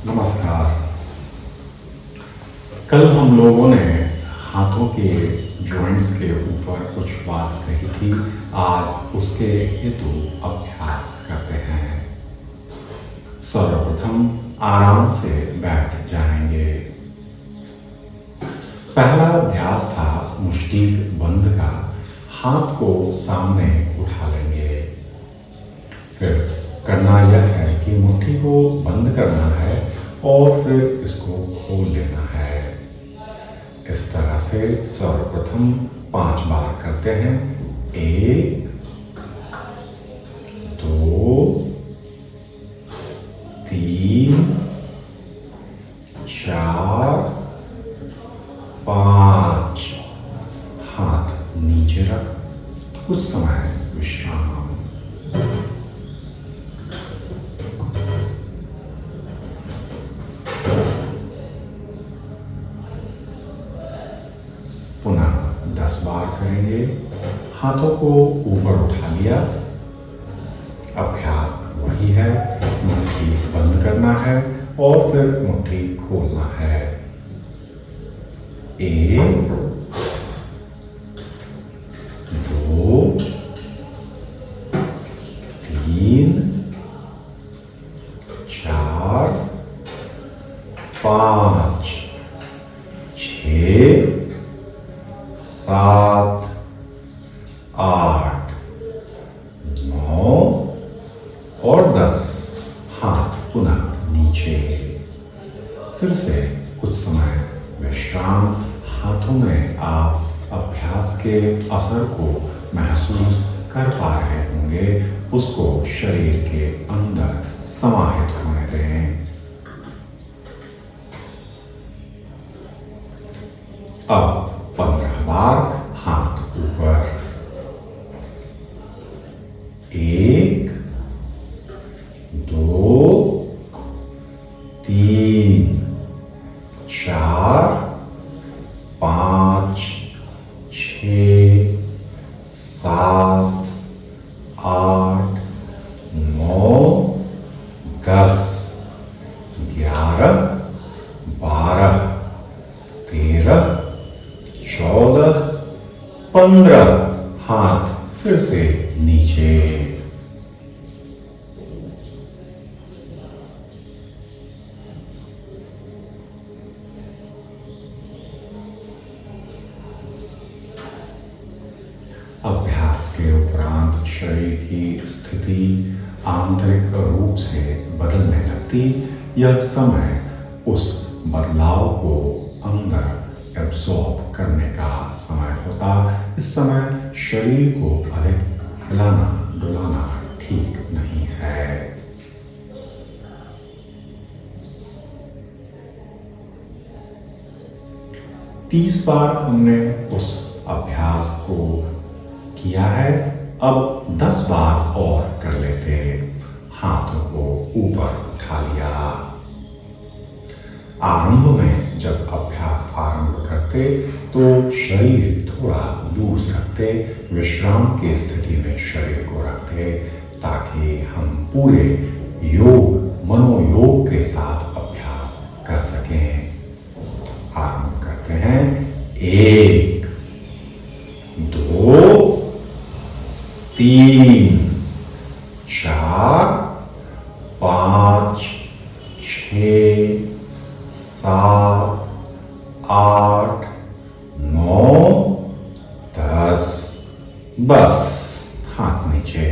नमस्कार। कल हम लोगों ने हाथों के जॉइंट्स के ऊपर कुछ बात कही थी। आज उसके हेतु अभ्यास करते हैं। सर्वप्रथम आराम से बैठ जाएंगे। पहला अभ्यास था मुष्टि बंद का। हाथ को सामने उठा लेंगे। फिर करना यह है कि मुट्ठी को बंद करना है और फिर इसको खोल लेना है। इस तरह से सर्वप्रथम 5 बार करते हैं। 1 2 3 4 5। हाथ नीचे रख कुछ समय विश्राम। पुनः 10 बार करेंगे। हाथों को ऊपर उठा लिया। अभ्यास वही है, मुट्ठी बंद करना है और फिर मुट्ठी खोलना है। 1 2 3 4 5 6 7 8 9 और 10। हाथ पुनः नीचे। फिर से कुछ समय विश्राम। हाथों में आप अभ्यास के असर को महसूस कर पा रहे होंगे। उसको शरीर के अंदर समाहित होने दें। अब 15 बार हाथ ऊपर। 1 2 3 4 5 6 7 8 9 10 11 12 13 14 15। हाथ फिर से नीचे। अभ्यास के उपरांत शरीर की स्थिति आंतरिक रूप से बदलने लगती। यह समय उस बदलाव को अंदर एब्सॉर्ब करने का समय होता। इस समय शरीर को अधिक हिलाना डुलाना ठीक नहीं है। तीस बार हमने उस अभ्यास को किया है। अब 10 बार और कर लेते। हाथों को ऊपर उठा लिया। आरंभ में जब अभ्यास आरंभ करते तो शरीर थोड़ा लूज रखते। विश्राम की स्थिति में शरीर को रखते ताकि हम पूरे योग मनोयोग के साथ अभ्यास कर सकें। आरंभ करते हैं। 1 2 3 4 5 6 7 8 9 10। बस हाथ नीचे।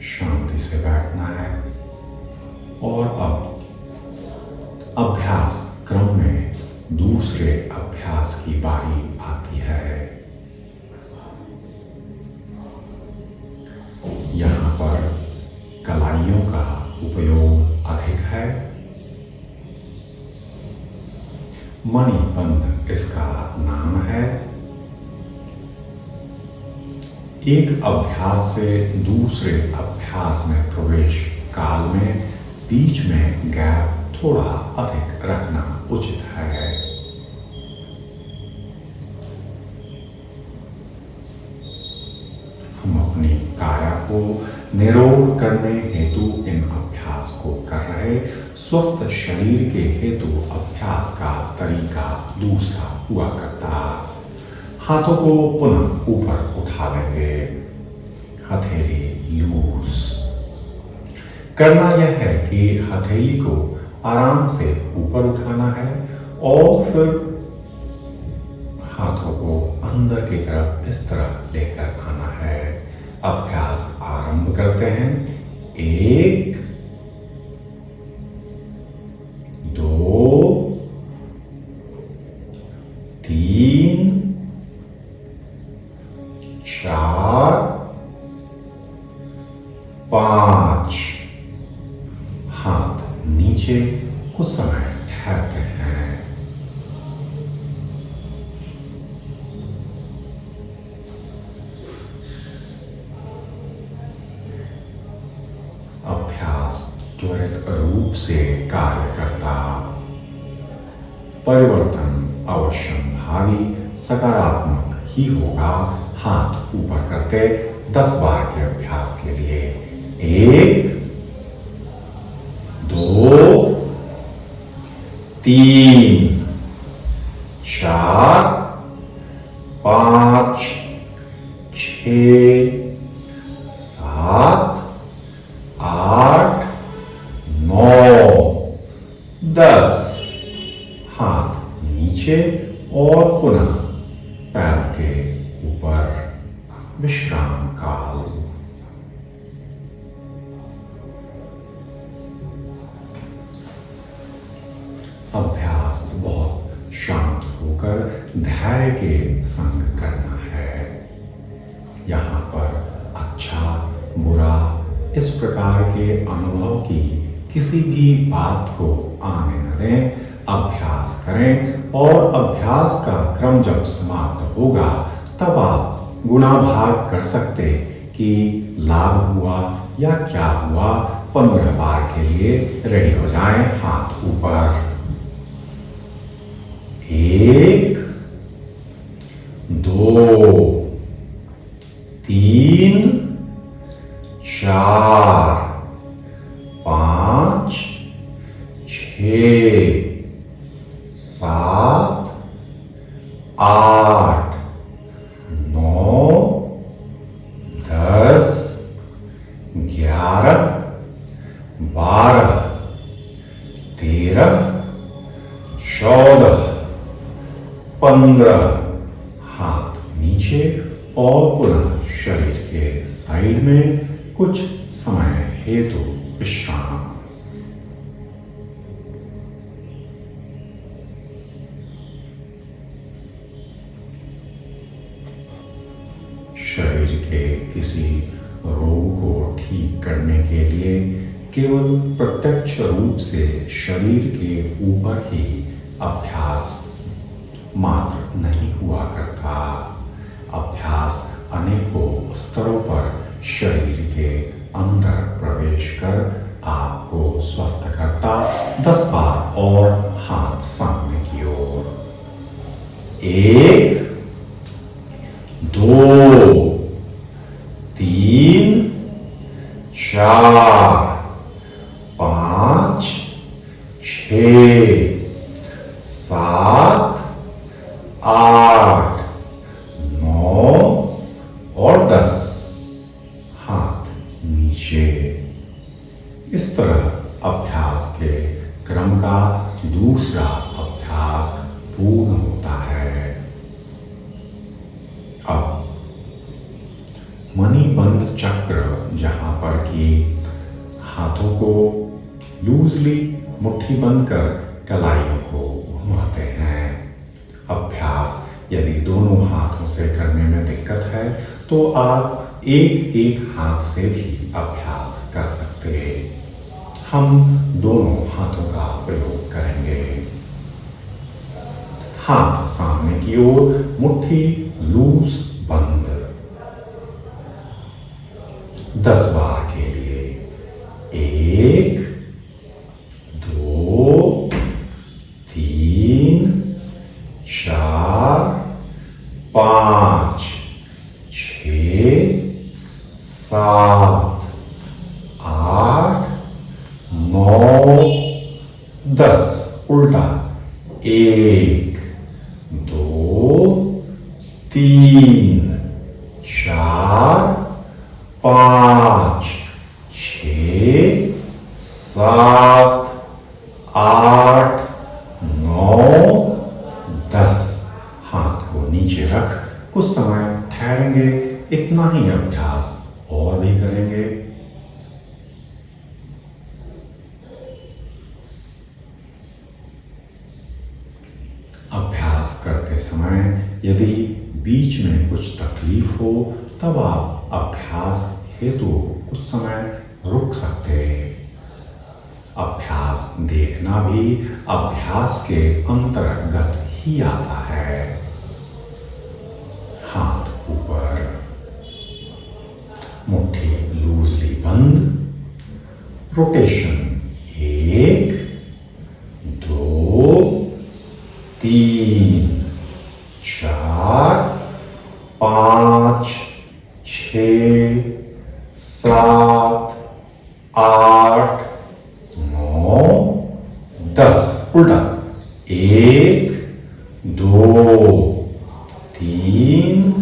शांति से बैठना है। और अब अभ्यास क्रम में दूसरे अभ्यास की बारी आती है। यहाँ पर कलाइयों का उपयोग अधिक है। मणिबंध इसका नाम है। एक अभ्यास से दूसरे अभ्यास में प्रवेश काल में बीच में गैप थोड़ा अधिक रखना उचित है। को निरोग करने हेतु इन अभ्यास को कर रहे स्वस्थ शरीर के हेतु अभ्यास का तरीका दूसरा हुआ करता। हाथों को पुनः ऊपर उठा लेंगे, हथेली लूज। करना यह है कि हथेली को आराम से ऊपर उठाना है और फिर हाथों को अंदर की तरफ इस तरह लेकर आना है। अभ्यास आरंभ करते हैं। 1 2 3 4 5। हाथ नीचे कुछ समय ठहरते हैं। अभ्यास त्वरित रूप से कार्य करता। परिवर्तन अवश्यंभावी सकारात्मक ही होगा। हाथ ऊपर करते 10 बार के अभ्यास के लिए। 1 2 3 4 5 6 7 8 9 10। हाथ नीचे और पुनः पैर के ऊपर। विश्राम काल। अभ्यास बहुत शांत होकर धैर्य के संग करना है। यहाँ पर अच्छा बुरा इस प्रकार के अनुभव की किसी भी बात को आने न दें। अभ्यास करें और अभ्यास का क्रम जब समाप्त होगा तब आप गुणा भाग कर सकते कि लाभ हुआ या क्या हुआ। 15 बार के लिए रेडी हो जाएं। हाथ ऊपर। 1 2 3 4 5 6 7 8 9 10 11 12 13 14 15। हाथ नीचे और पुनः शरीर के साइड में कुछ समय हेतु विश्राम। शरीर के किसी रोग को ठीक करने के लिए केवल प्रत्यक्ष रूप से शरीर के ऊपर ही अभ्यास मात्र नहीं हुआ करता। अभ्यास अनेकों स्तरों पर शरीर के अंदर प्रवेश कर आपको स्वस्थ करता। 10 बार और हाथ सामने की ओर। 1 2 3 4 5 6 7 8 9 और 10। हाथ नीचे। इस तरह अभ्यास के क्रम का दूसरा अभ्यास पूर्ण होता है। अब मणिबंध चक्र, जहां पर कि हाथों को लूजली मुट्ठी बंद कर कलाइयों को घुमाते हैं। अभ्यास यदि दोनों हाथों से करने में दिक्कत है तो आप एक एक हाथ से भी अभ्यास कर सकते हैं। हम दोनों हाथों का प्रयोग करेंगे। हाथ सामने की ओर, मुट्ठी लूज बंद। 10 बार के लिए। 1 2 3 4 5 6 7 उल्टा 1 2 3 4 5 6 7 8 9 10। हाथ को नीचे रख कुछ समय ठहरेंगे, इतना ही अभ्यास और भी करेंगे। अभ्यास करते समय यदि बीच में कुछ तकलीफ हो तब आप अभ्यास हेतु कुछ समय रुक सकते हैं। अभ्यास देखना भी अभ्यास के अंतर्गत ही आता है। हाथ ऊपर, मुट्ठी लूजली बंद, रोटेशन 1 2 3 4 5 6 7 8 9 10। उल्टा 1 2 3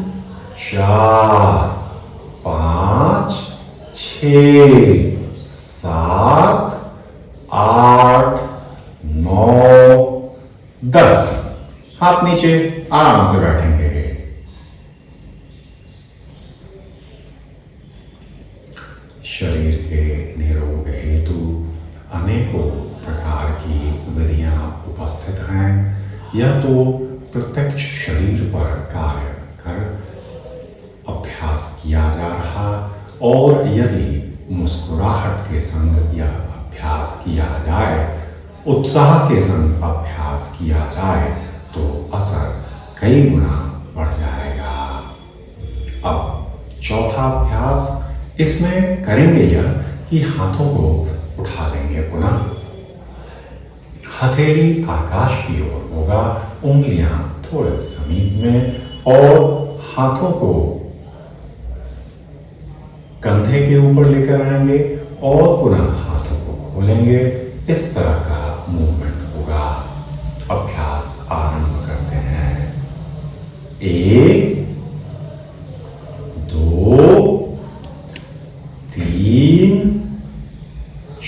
4 5 6 7 8 9 10। हाथ नीचे, आराम से बैठेंगे। शरीर के निरोग हेतु अनेकों प्रकार की विधियां उपस्थित हैं। यह तो प्रत्यक्ष शरीर पर कार्य कर अभ्यास किया जा रहा, और यदि मुस्कुराहट के संग यह अभ्यास किया जाए, उत्साह के संग अभ्यास किया जाए तो असर कई गुना बढ़ जाएगा। अब चौथा अभ्यास, इसमें करेंगे यह कि हाथों को उठा लेंगे पुनः। हथेली आकाश की ओर होगा, उंगलियां थोड़े समीप में, और हाथों को कंधे के ऊपर लेकर आएंगे और पुनः हाथों को खोलेंगे। इस तरह का मूवमेंट होगा। अभ्यास आरंभ करते हैं। 1 2 3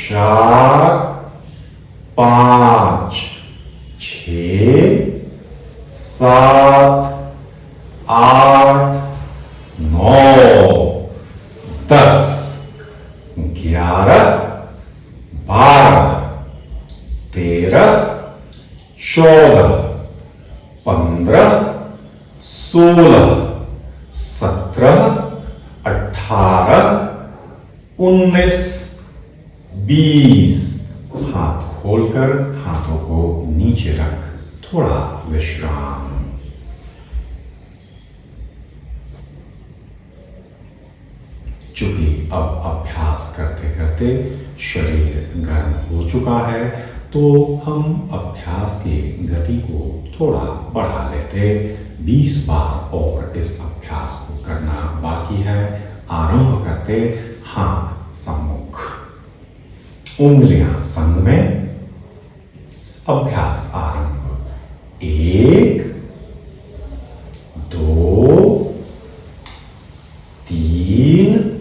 4 5 6 7 8 9 10 11 12 13 14 15 16 17 18 19 20। हाथ खोलकर हाथों को नीचे रख थोड़ा विश्राम। चूंकि अब अभ्यास करते करते शरीर गर्म हो चुका है, तो हम अभ्यास की गति को थोड़ा बढ़ा लेते। 20 बार और इस अभ्यास को करना बाकी है। आरंभ करते। हाथ सम्मुख, उंगलियां संग में। अभ्यास आरंभ। 1 2 3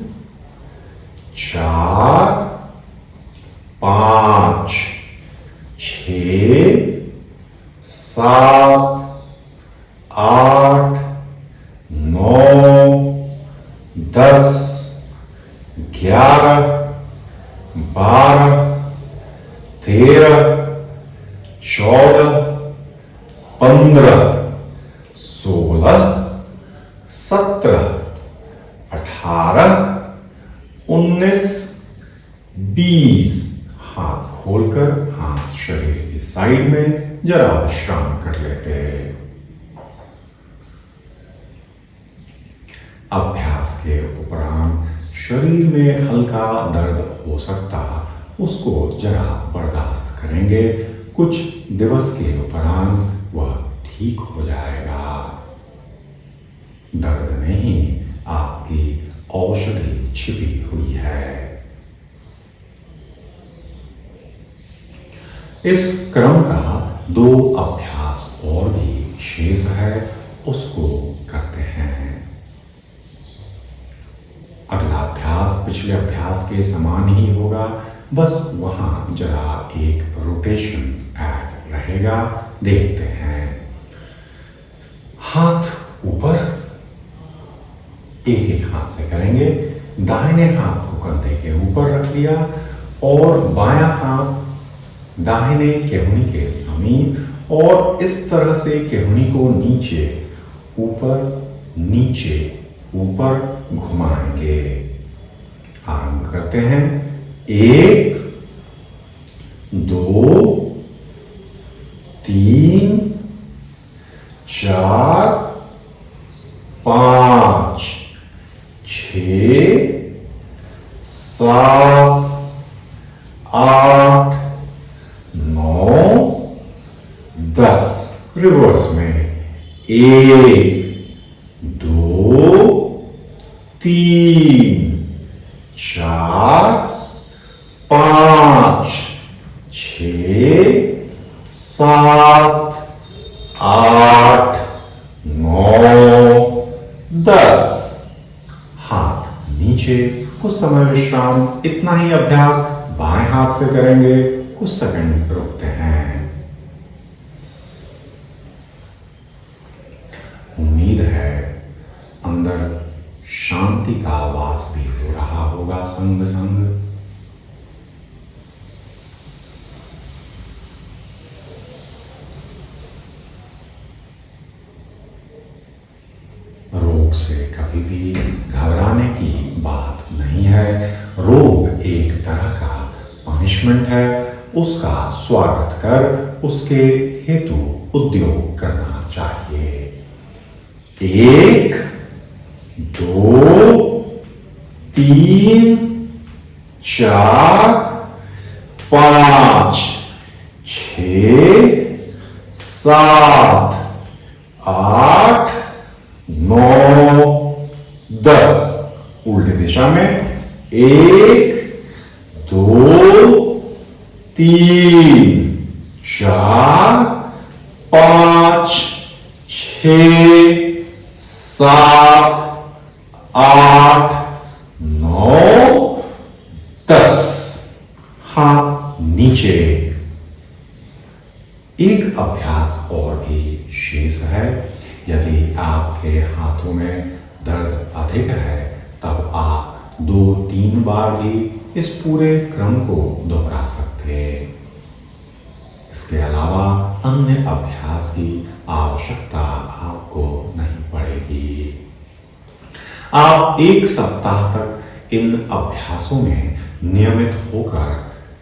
4 5 6 7 8 9 10 11 12 13 14 15 16 17 18 19 20। हाथ खोलकर हाथ शरीर की साइड में जरा विश्राम कर लेते हैं। अभ्यास के उपरांत शरीर में हल्का दर्द हो सकता, उसको जरा बर्दाश्त करेंगे। कुछ दिवस के उपरांत वह ठीक हो जाएगा। दर्द में ही आपकी औषधि छिपी हुई है। इस क्रम का 2 अभ्यास और भी शेष है, उसको करते हैं। अगला अभ्यास पिछले अभ्यास के समान ही होगा, बस वहां जरा एक रोटेशन ऐड रहेगा। देखते हैं। हाथ ऊपर, एक एक हाथ से करेंगे। दाहिने हाथ को कंधे के ऊपर रख लिया और बायां हाथ दाहिने केहूनी के समीप, और इस तरह से केहूनी को नीचे ऊपर नीचे ऊपर घुमाएंगे। आरंभ करते हैं। 1 2 3 4 5 6 7 8 9 10। रिवर्स में 1 2 3 4 5 6 7 8 9 10। हाथ नीचे, कुछ समय विश्राम। इतना ही अभ्यास बाएं हाथ से करेंगे। कुछ सेकंड रुकते हैं। उम्मीद है अंदर शांति का आवास भी हो रहा होगा संग संग। रोग से कभी भी घबराने की बात नहीं है। रोग एक तरह का पनिशमेंट है, उसका स्वागत कर उसके हेतु उद्योग करना चाहिए। 1 2 3 4 5 6 7 8 9 10। उल्टी दिशा में 1 2 3 4 5 6 7 8 9 10। हाथ नीचे। एक अभ्यास और भी शेष है। यदि आपके हाथों में दर्द अधिक है तब आप 2-3 बार भी इस पूरे क्रम को दोहरा सकते हैं। इसके अलावा अन्य अभ्यास की आवश्यकता आपको नहीं पड़ेगी। आप 1 सप्ताह तक इन अभ्यासों में नियमित होकर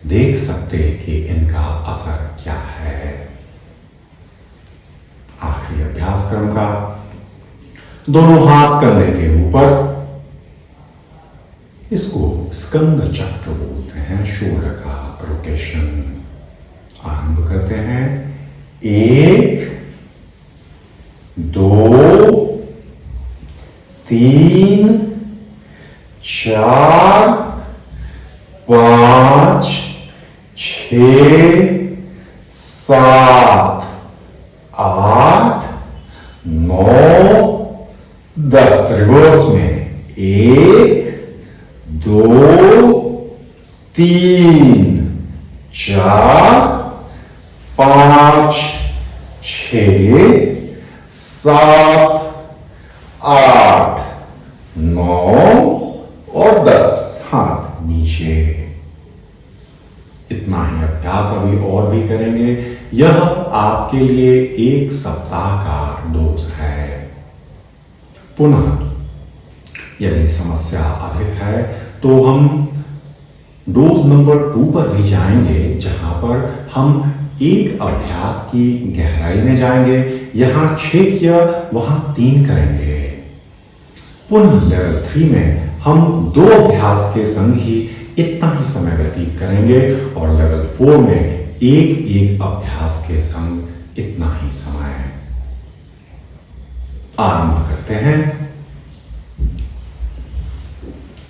देख सकते कि इनका असर क्या है। आखिरी अभ्यास क्रम का दोनों हाथ कंधे के ऊपर, इसको स्कंद चक्र बोलते हैं, शोल्डर का रोटेशन। आरंभ करते हैं। 1 2 3 4 5 6 7 8 9 10। रिवर्स में 1 2 3 4 5 6 7 8 9 और 10। हाथ नीचे। इतना ही अभ्यास अभी और भी करेंगे। यह आपके लिए 1 सप्ताह का डोज है। पुनः यदि समस्या अधिक है तो हम डोज नंबर 2 पर भी जाएंगे, जहां पर हम एक अभ्यास की गहराई में जाएंगे। यहां 6 किया, वहां 3 करेंगे। पुनः लेवल 3 में हम 2 अभ्यास के संग ही इतना ही समय व्यतीत करेंगे और लेवल 4 में एक अभ्यास के संग इतना ही समय। आरंभ करते हैं।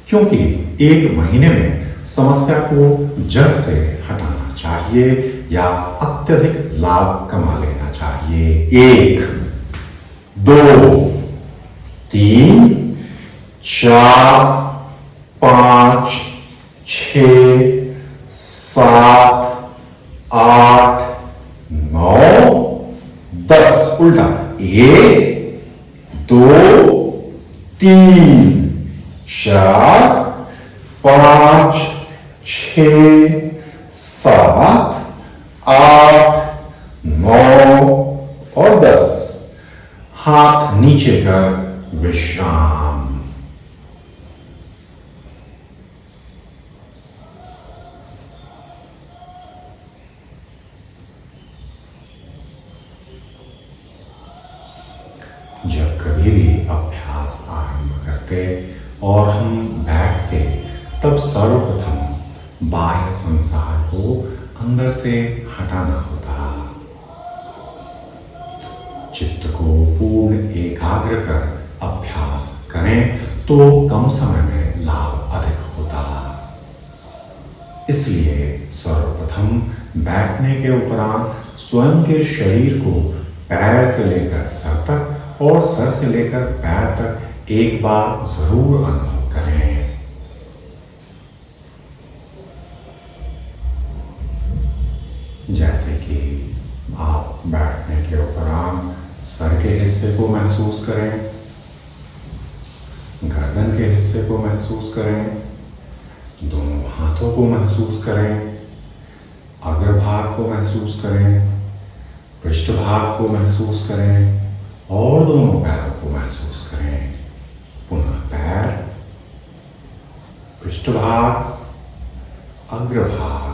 क्योंकि 1 महीने में समस्या को जड़ से हटाना चाहिए या अत्यधिक लाभ कमा लेना चाहिए। 1, 2, 3, 4, 5, 6, 7, 8, 9, 10। उल्टा 1, 2, 3, 4, 5, 6, 7, 8, 9 और 10। हाथ नीचे कर विश्राम। जब कभी भी अभ्यास आरंभ करते और हम बैठते, तब सर्वप्रथम बाह्य संसार को अंदर से हटाना होता। चित्त को पूर्ण एकाग्र कर अभ्यास करें तो कम समय में लाभ अधिक होता। इसलिए सर्वप्रथम बैठने के उपरांत स्वयं के शरीर को पैर से लेकर सर तक और सर से लेकर पैर तक एक बार जरूर अनुभव करें। जैसे कि आप बैठने के उपरांत सर के हिस्से को महसूस करें, गर्दन के हिस्से को महसूस करें, दोनों हाथों को महसूस करें, अग्रभाग को महसूस करें, पृष्ठभाग को महसूस करें और दोनों पैरों को महसूस करें। पुनः पैर, पृष्ठभाग, अग्रभाग,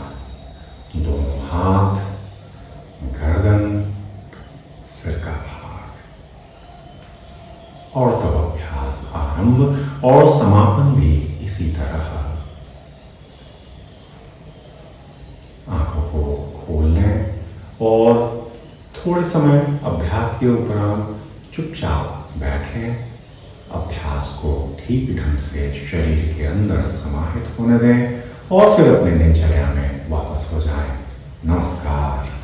दोनों हाथ, गर्दन, सिर का भाग। और तब अभ्यास आरंभ और समापन भी इसी तरह। आंखों को खोल लें और थोड़े समय अभ्यास के उपरांत चुपचाप बैठें। अभ्यास को ठीक ढंग से शरीर के अंदर समाहित होने दें और फिर अपने दिनचर्या में वापस हो जाएं। नमस्कार।